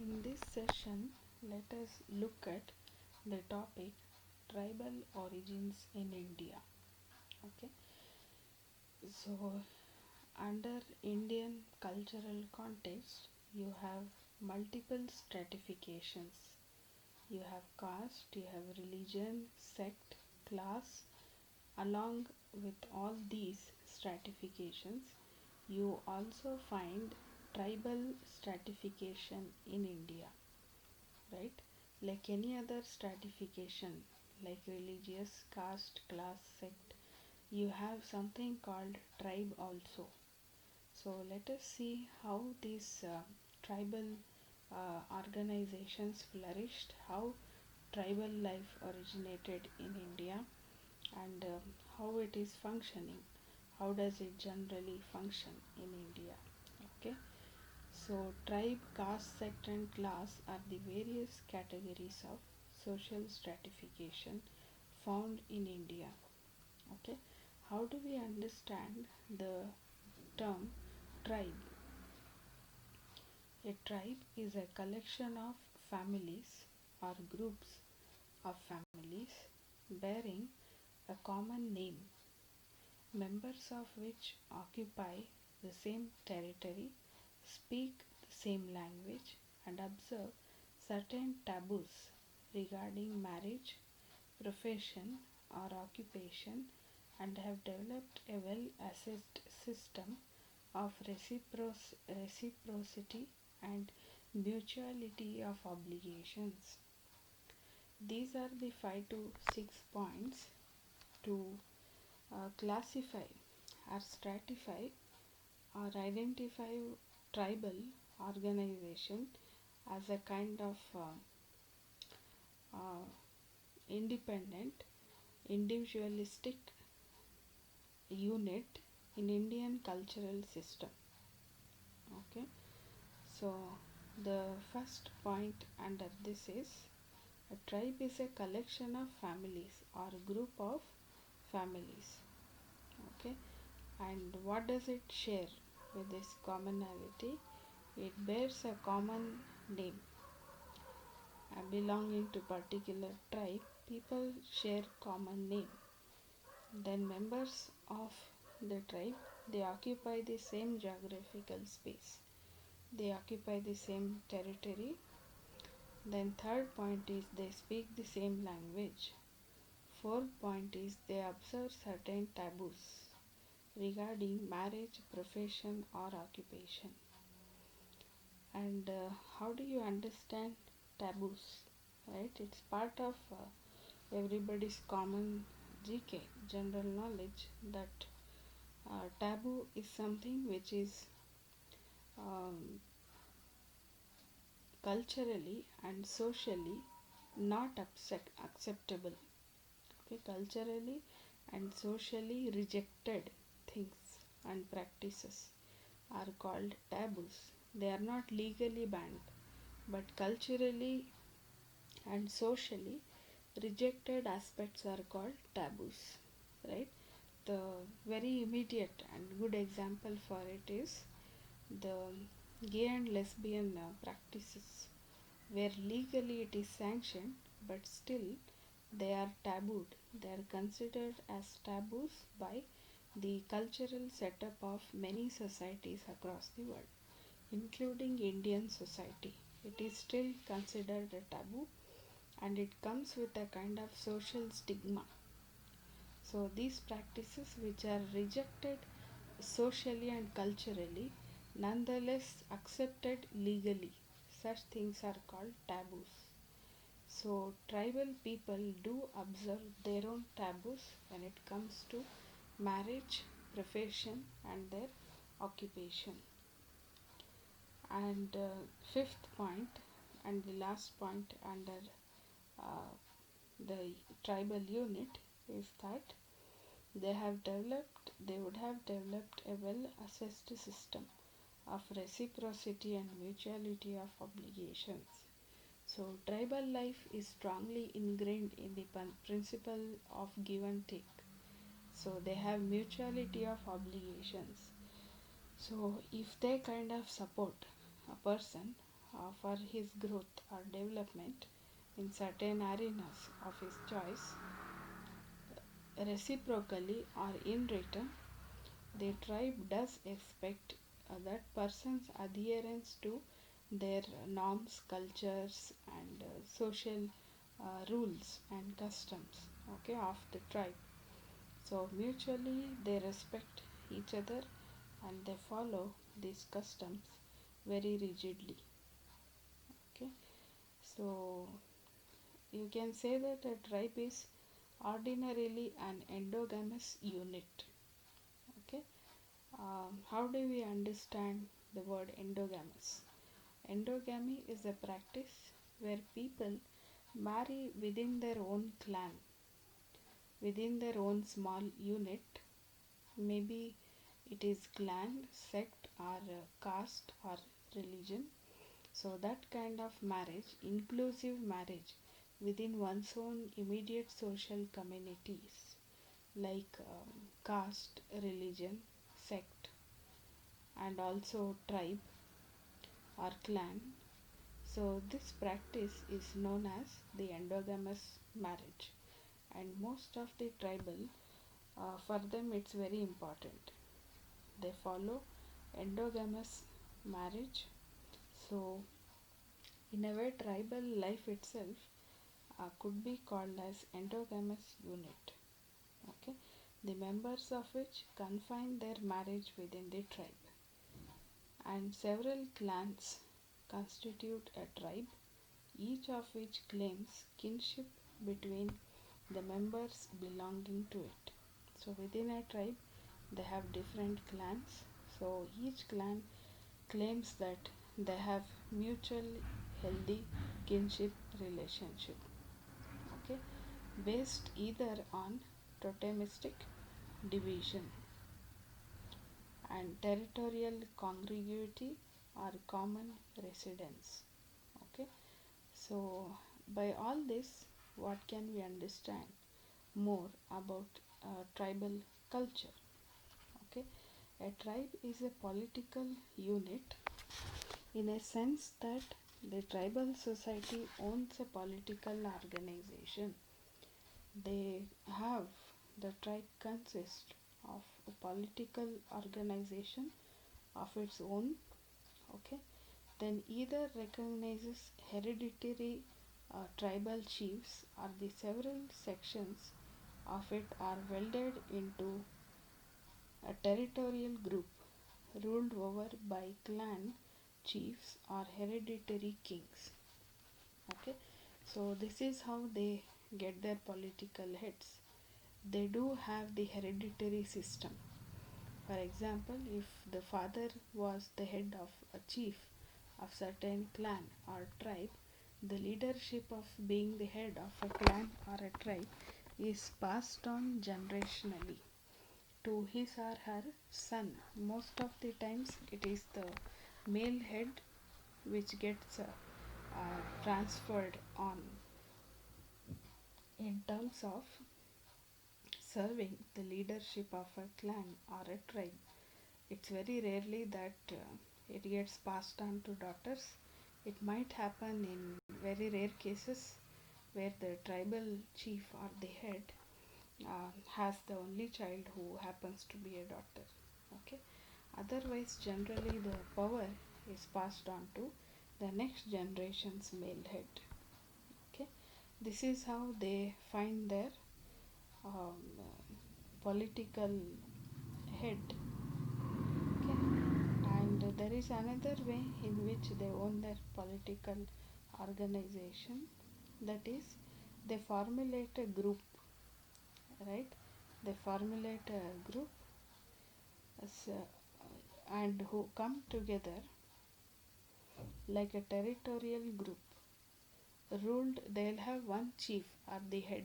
In this session, let us look at the topic tribal origins in India. Okay, so under Indian cultural context, you have multiple stratifications. You have caste, you have religion, sect, class. Along with all these stratifications, you also find tribal stratification in India, right? Like any other stratification, like religious, caste, class, sect, you have something called tribe also. So let us see how these tribal organizations flourished, how tribal life originated in India, and how it is functioning, how does it generally function in India. Okay, so, tribe, caste, sect, and class are the various categories of social stratification found in India. Okay, how do we understand the term tribe? A tribe is a collection of families or groups of families bearing a common name, members of which occupy the same territory, speak the same language, and observe certain taboos regarding marriage, profession, or occupation, and have developed a well assessed system of reciprocity and mutuality of obligations. These are the 5 to 6 points to classify or stratify or identify tribal organization as a kind of uh, independent, individualistic unit in Indian cultural system. Okay, so the first point under this is a tribe is a collection of families or a group of families. Okay, and what does it share with this commonality? It bears a common name belonging to particular tribe. People share common name. Then members of the tribe, they occupy the same geographical space, they occupy the same territory. Then third point is they speak the same language. Fourth point is they observe certain taboos regarding marriage, profession, or occupation. And how do you understand taboos? Right, it's part of everybody's common GK, general knowledge, that taboo is something which is um, culturally and socially not acceptable. Okay, culturally and socially rejected things and practices are called taboos. They are not legally banned, but culturally and socially rejected aspects are called taboos, right? The very immediate and good example for it is the gay and lesbian practices, where legally it is sanctioned but still they are tabooed. They are considered as taboos by the cultural setup of many societies across the world, including Indian society. It is still considered a taboo, and it comes with a kind of social stigma. So, these practices, which are rejected socially and culturally, nonetheless accepted legally, such things are called taboos. So, tribal people do observe their own taboos when it comes to marriage, profession, and their occupation. And fifth point, and the last point under uh, the tribal unit, is that they would have developed a well assessed system of reciprocity and mutuality of obligations. So, tribal life is strongly ingrained in the principle of give and take. So, they have mutuality of obligations. So, if they kind of support a person for his growth or development in certain arenas of his choice. Reciprocally or in return, the tribe does expect that person's adherence to their norms, cultures, and social rules and customs, okay, of the tribe. So mutually they respect each other and they follow these customs very rigidly. Okay, so you can say that a tribe is ordinarily an endogamous unit. Okay, how do we understand the word endogamous? Endogamy is a practice where people marry within their own clan, within their own small unit. Maybe it is clan, sect, or caste or religion. So, that kind of marriage, inclusive marriage within one's own immediate social communities like caste, religion, sect, and also tribe or clan. So, this practice is known as the endogamous marriage, and most of the tribal, for them, it's very important. They follow endogamous marriage. So, in a way, tribal life itself could be called as endogamous unit. Okay, the members of which confine their marriage within the tribe, and several clans constitute a tribe, each of which claims kinship between the members belonging to it. So within a tribe, they have different clans. So each clan claims that they have mutual healthy kinship relationship. Okay, based either on totemistic division and territorial contiguity or common residence. Okay, so by all this, what can we understand more about tribal culture? Okay, a tribe is a political unit in a sense that the tribal society owns a political organization. They have the tribe consists of a political organization of its own. Okay, then either recognizes hereditary tribal chiefs or the several sections of it are welded into a territorial group ruled over by clan chiefs or hereditary kings. Okay, so this is how they get their political heads. They do have the hereditary system. For example, if the father was the head of a chief of certain clan or tribe, the leadership of being the head of a clan or a tribe is passed on generationally to his or her son. Most of the times, it is the male head which gets transferred on in terms of serving the leadership of a clan or a tribe. It's very rarely that it gets passed on to daughters. It might happen in very rare cases where the tribal chief or the head has the only child who happens to be a daughter. Okay. Otherwise, generally the power is passed on to the next generation's male head. Okay. This is how they find their um, political head. Okay, and there is another way in which they own their political organization, that is they formulate a group, right? They formulate a group as, and who come together like a territorial group ruled. They'll have one chief or the head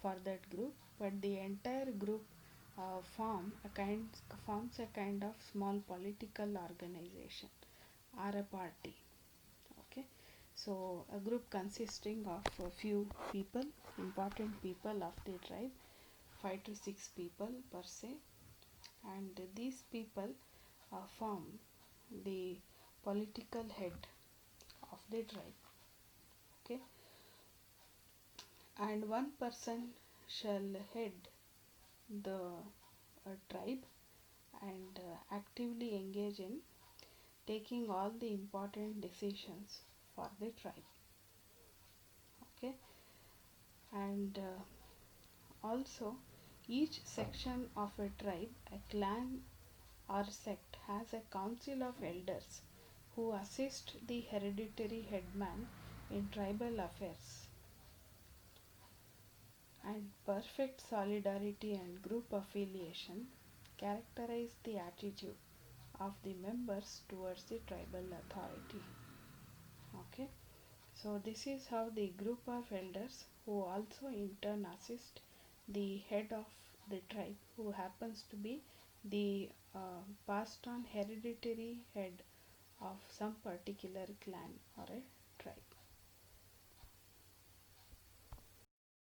for that group, but the entire group forms a kind of small political organization or a party. Okay, so a group consisting of a few people, important people of the tribe, 5 to 6 people per se, and these people form the political head the tribe. Okay, and one person shall head the tribe and actively engage in taking all the important decisions for the tribe. Okay, and also each section of a tribe, a clan or sect has a council of elders who assist the hereditary headman in tribal affairs, and perfect solidarity and group affiliation characterize the attitude of the members towards the tribal authority. Okay, so this is how the group of elders, who also in turn assist the head of the tribe, who happens to be the passed on hereditary head of some particular clan or a